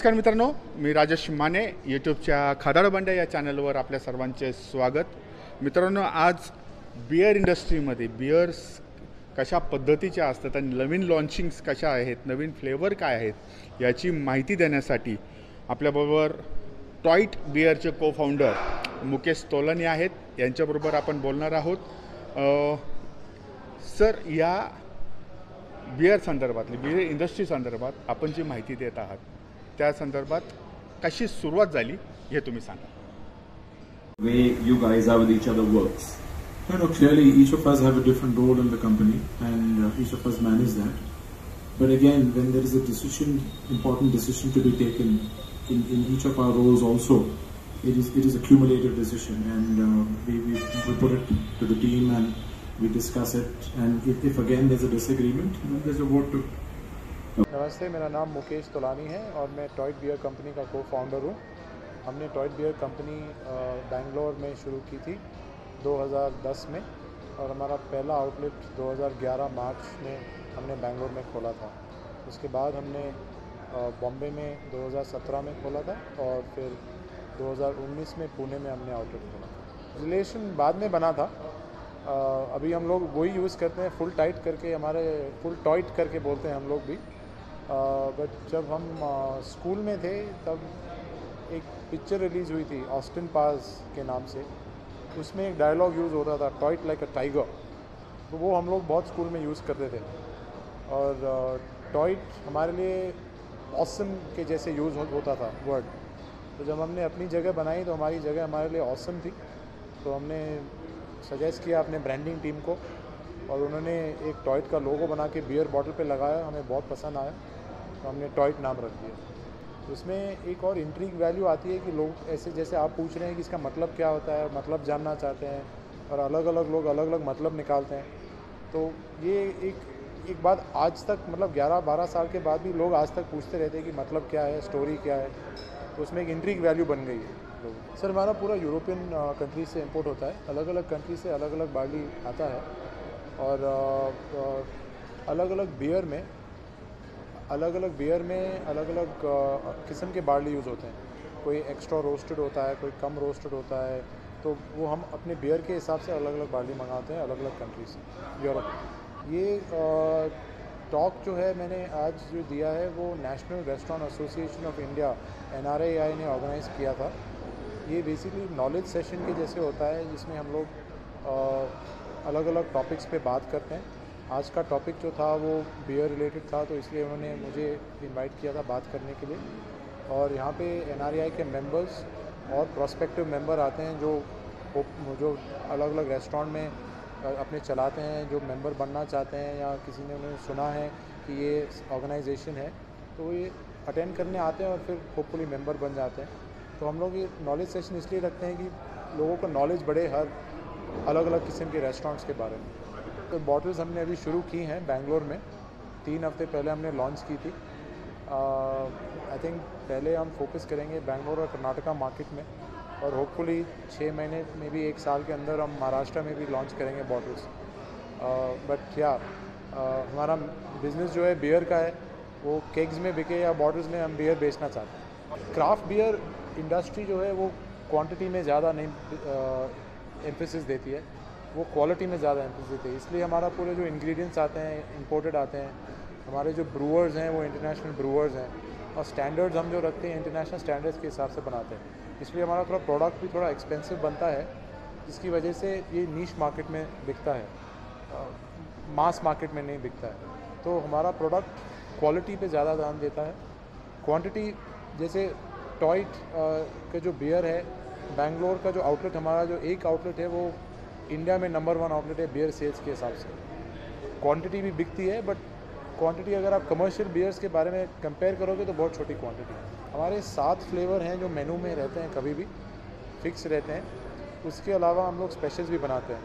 नमस्कार मित्रांनो, मी राजेश माने यूट्यूबच्या खादाड बंड्या या चॅनलवर आपल्या सर्वांचे स्वागत. मित्रांनो, आज बियर इंडस्ट्रीमध्ये बियर्स कशा पद्धतीच्या असतात आणि नवीन लॉन्चिंग्स कशा आहेत, नवीन फ्लेवर काय आहेत याची माहिती देण्यासाठी आपल्याबरोबर टॉईट बियरचे को फाउंडर मुकेश तोलानी आहेत. यांच्याबरोबर आपण बोलणार आहोत. सर, या बियर संदर्भातली बियर इंडस्ट्री संदर्भात आपण जी माहिती देत आहात त्या संदर्भात कशी सुरुवात झाली हे तुम्ही सांगा. Way you guys are with each other works. No, clearly each of us have a different role in the company and each of us manage that. But again, when there is a decision, important decision to be taken in each of our roles also, it is a cumulative decision and we put it to the team and we discuss it, and if again there's a disagreement, then there's a vote to. नमस्ते, मेरा नाम मुकेश तोलानी है और मैं टॉयट beer company का को founder हूँ. हमने टॉयट बियर कंपनी बेंगलोर में शुरू की थी 2010 में और हमारा पहला आउटलेट 2011 मार्च में हमने बेंगलोर में खोला था. उसके बाद हमने बॉम्बे में 2017 में खोला था और फिर 2019 में पुणे में हमने आउटलेट खोला था. रिलेशन बाद में बना था. अभी हम लोग वही यूज़ करते हैं, फुल टाइट करके, हमारे फुल टॉइट करके बोलते हैं हम लोग भी. बट जब हम स्कूल में थे तब एक पिक्चर रिलीज़ हुई थी ऑस्टिन पावर्स के नाम से. उसमें एक डायलॉग यूज़ होता था, टॉइट लाइक अ टाइगर. तो वो हम लोग बहुत स्कूल में यूज़ करते थे और टॉइट हमारे लिए ऑसम के जैसे यूज़ होता था वर्ड. तो जब हमने अपनी जगह बनाई तो हमारी जगह हमारे लिए ऑसम थी. तो हमने सजेस्ट किया अपने ब्रांडिंग टीम को और उन्होंने एक टॉयट का लोगो बना के बियर बॉटल पे लगाया. हमें बहुत पसंद आया तो हमने टॉयट नाम रख दिया. उसमें एक और इंट्रीग वैल्यू आती है कि लोग ऐसे जैसे आप पूछ रहे हैं कि इसका मतलब क्या होता है, मतलब जानना चाहते हैं और अलग अलग लोग अलग अलग मतलब निकालते हैं. तो ये एक बात आज तक, मतलब 11-12 साल के बाद भी लोग आज तक पूछते रहते हैं कि मतलब क्या है, स्टोरी क्या है. तो उसमें एक इंट्रीग वैल्यू बन गई है. सर, हमारा पूरा यूरोपियन कंट्री से इंपोर्ट होता है. अलग अलग कंट्री से अलग अलग बार्ली आता है और अलग अलग बियर में अलग अलग किस्म के बार्ली यूज़ होते हैं. कोई एक्स्ट्रा रोस्टेड होता है, कोई कम रोस्टेड होता है. तो वो हम अपने बियर के हिसाब से अलग अलग बार्ली मंगाते हैं अलग अलग कंट्री से, यूरोप. ये टॉक जो है मैंने आज जो दिया है वो national restaurant association of India NRAI ने ऑर्गेनाइज़ किया था. ये बेसिकली नॉलेज सेशन के जैसे होता है जिसमें हम लोग अलग अलग टॉपिक्स पे बात करते हैं. आज का टॉपिक जो था वो बियर रिलेटेड था, तो इसलिए उन्होंने मुझे इनवाइट किया था बात करने के लिए. और यहाँ पे NRAI के मेंबर्स और प्रोस्पेक्टिव मेंबर आते हैं जो अलग अलग रेस्टोरेंट में अपने चलाते हैं, जो मेंबर बनना चाहते हैं या किसी ने उन्हें सुना है कि ये ऑर्गेनाइजेशन है तो ये अटेंड करने आते हैं और फिर होपफुली मेंबर बन जाते हैं. तो हम लोग ये नॉलेज सेशन इसलिए रखते हैं कि लोगों को नॉलेज बढ़े हर अलग अलग किस्म के रेस्टोरेंट्स के बारे में. तो बॉटल्स हमने अभी शुरू की हैं बेंगलोर में. 3 हफ्ते पहले हमने लॉन्च की थी. आई थिंक पहले हम फोकस करेंगे बेंगलोर और कर्नाटका मार्केट में और होपफुली 6 महीने में भी 1 साल के अंदर हम महाराष्ट्र में भी लॉन्च करेंगे बॉटल्स. बट या हमारा बिज़नेस जो है बियर का है, वो केग्स में बिके या बॉटल्स में हम बियर बेचना चाहते हैं. क्राफ्ट बियर इंडस्ट्री जो है वो क्वांटिटी में ज़्यादा नहीं एम्फेसिस देती है, वो क्वालिटी में ज़्यादा एम्फेसिस देती है. इसलिए हमारा पूरे जो इंग्रेडिएंट्स आते हैं इंपोर्टेड आते हैं. हमारे जो ब्रूअर्स हैं वो इंटरनेशनल ब्रूअर्स हैं और स्टैंडर्ड्स हम जो रखते हैं इंटरनेशनल स्टैंडर्ड्स के हिसाब से बनाते हैं. इसलिए हमारा थोड़ा प्रोडक्ट भी थोड़ा एक्सपेंसिव बनता है, जिसकी वजह से ये नीश मार्केट में बिकता है, मास मार्केट में नहीं बिकता है. तो हमारा प्रोडक्ट क्वालिटी पे ज़्यादा ध्यान देता है. क्वांटिटी जैसे टॉयट का जो बियर है, बेंगलोर का जो आउटलेट, हमारा जो एक आउटलेट है वो इंडिया में नंबर 1 आउटलेट है बियर सेल्स के हिसाब से. क्वांटिटी भी बिकती है बट क्वांटिटी अगर आप कमर्शियल बियर्स के बारे में कंपेयर करोगे तो बहुत छोटी क्वांटिटी है. हमारे 7 फ्लेवर हैं जो मेनू में रहते हैं, कभी भी फिक्स रहते हैं. उसके अलावा हम लोग स्पेशल्स भी बनाते हैं.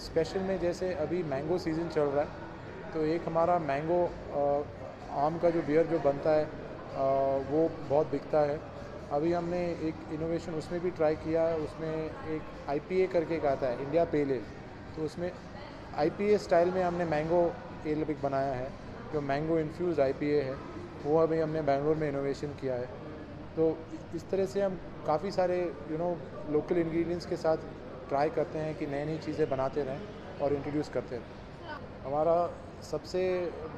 स्पेशल में जैसे अभी मैंगो सीज़न चल रहा है तो एक हमारा मैंगो आम का जो बियर जो बनता है वो बहुत बिकता है. अभी हमने एक इनोवेशन उसमें भी ट्राई किया है. उसमें एक IPA करके एक आता है, इंडिया पेल एल. तो उसमें IPA स्टाइल में हमने मैंगो एल बनाया है जो मैंगो इन्फ्यूज़ IPA है. वो अभी हमने बेंगलोर में इनोवेशन किया है। तो इस तरह से हम काफ़ी सारे लोकल इंग्रेडिएंट्स के साथ ट्राई करते हैं कि नई नई चीज़ें बनाते रहें और इंट्रोड्यूस करते रहें। हमारा सबसे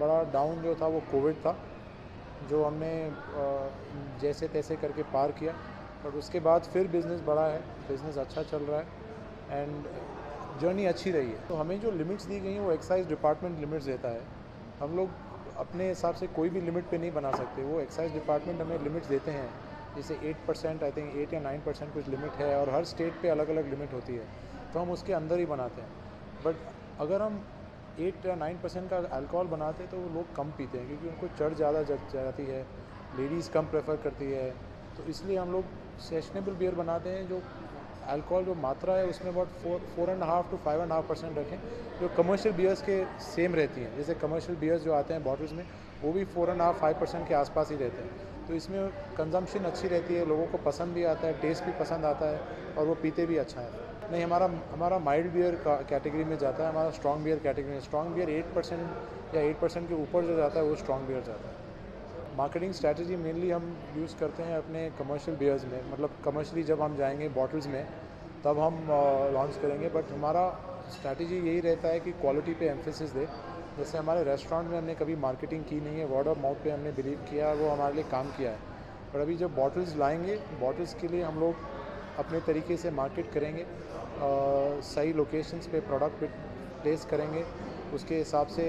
बड़ा डाउन जो था वो कोविड था, जो हमने जैसे तैसे करके पार किया, बट उसके बाद फिर बिज़नेस बढ़ा है, बिज़नेस अच्छा चल रहा है एंड जर्नी अच्छी रही है। तो हमें जो लिमिट्स दी गई हैं वो एक्साइज डिपार्टमेंट लिमिट्स देता है। हम लोग अपने हिसाब से कोई भी लिमिट पे नहीं बना सकते, वो एक्साइज डिपार्टमेंट हमें लिमिट्स देते हैं। जैसे 8%, आई थिंक 8 या 9% कुछ लिमिट है, और हर स्टेट पे अलग अलग लिमिट होती है, तो हम उसके अंदर ही बनाते हैं। बट अगर हम 8 या 9% का अल्कोहल बनाते हैं तो वो लोग कम पीते हैं, क्योंकि उनको चढ़ ज़्यादा जाती है, लेडीज़ कम प्रेफर करती है। तो इसलिए हम लोग सेशनेबल बियर बनाते हैं, जो अल्कोहल जो मात्रा है उसमें about 4.5 to 5.5% रखें, जो कमर्शियल बियर्स के सेम रहती हैं। जैसे कमर्शियल बियर्स जो आते हैं बॉटल्स में, वो भी 4.5-5% के आसपास ही रहते हैं। तो इसमें कंजम्पशन अच्छी रहती है, लोगों को पसंद भी आता है, टेस्ट भी पसंद आता है, और वो पीते भी अच्छा है। नहीं, हमारा माइल्ड बियर का कैटेगरी में जाता है, हमारा स्ट्रॉन्ग बियर कैटेगरी में। स्ट्रॉन्ग बियर 8% या 8% के ऊपर जो जाता है वो स्ट्रॉन्ग बियर जाता है। मार्केटिंग स्ट्रैटेजी मेनली हम यूज़ करते हैं अपने कमर्शियल बियर्स में, मतलब कमर्शियली जब हम जाएंगे बॉटल्स में तब हम लॉन्च करेंगे। बट हमारा स्ट्रैटेजी यही रहता है कि क्वालिटी पे एम्फेसिस दे। जैसे हमारे रेस्टोरेंट में हमने कभी मार्केटिंग की नहीं है, वर्ड ऑफ माउथ पे हमने बिलीव किया है, वो हमारे लिए काम किया है। पर अभी जब बॉटल्स लाएंगे, बॉटल्स के लिए हम लोग अपने तरीके से मार्केट करेंगे, सही लोकेशंस पे प्रोडक्ट प्लेस करेंगे, उसके हिसाब से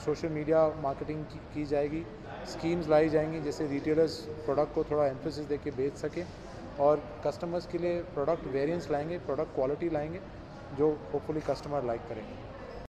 सोशल मीडिया मार्केटिंग की जाएगी, स्कीम्स लाई जाएंगी, जैसे रिटेलर्स प्रोडक्ट को थोड़ा एम्फेसिस देके बेच सकें, और कस्टमर्स के लिए प्रोडक्ट वेरिएंट्स लाएंगे, प्रोडक्ट क्वालिटी लाएंगे, जो होपफुली कस्टमर लाइक करेंगे।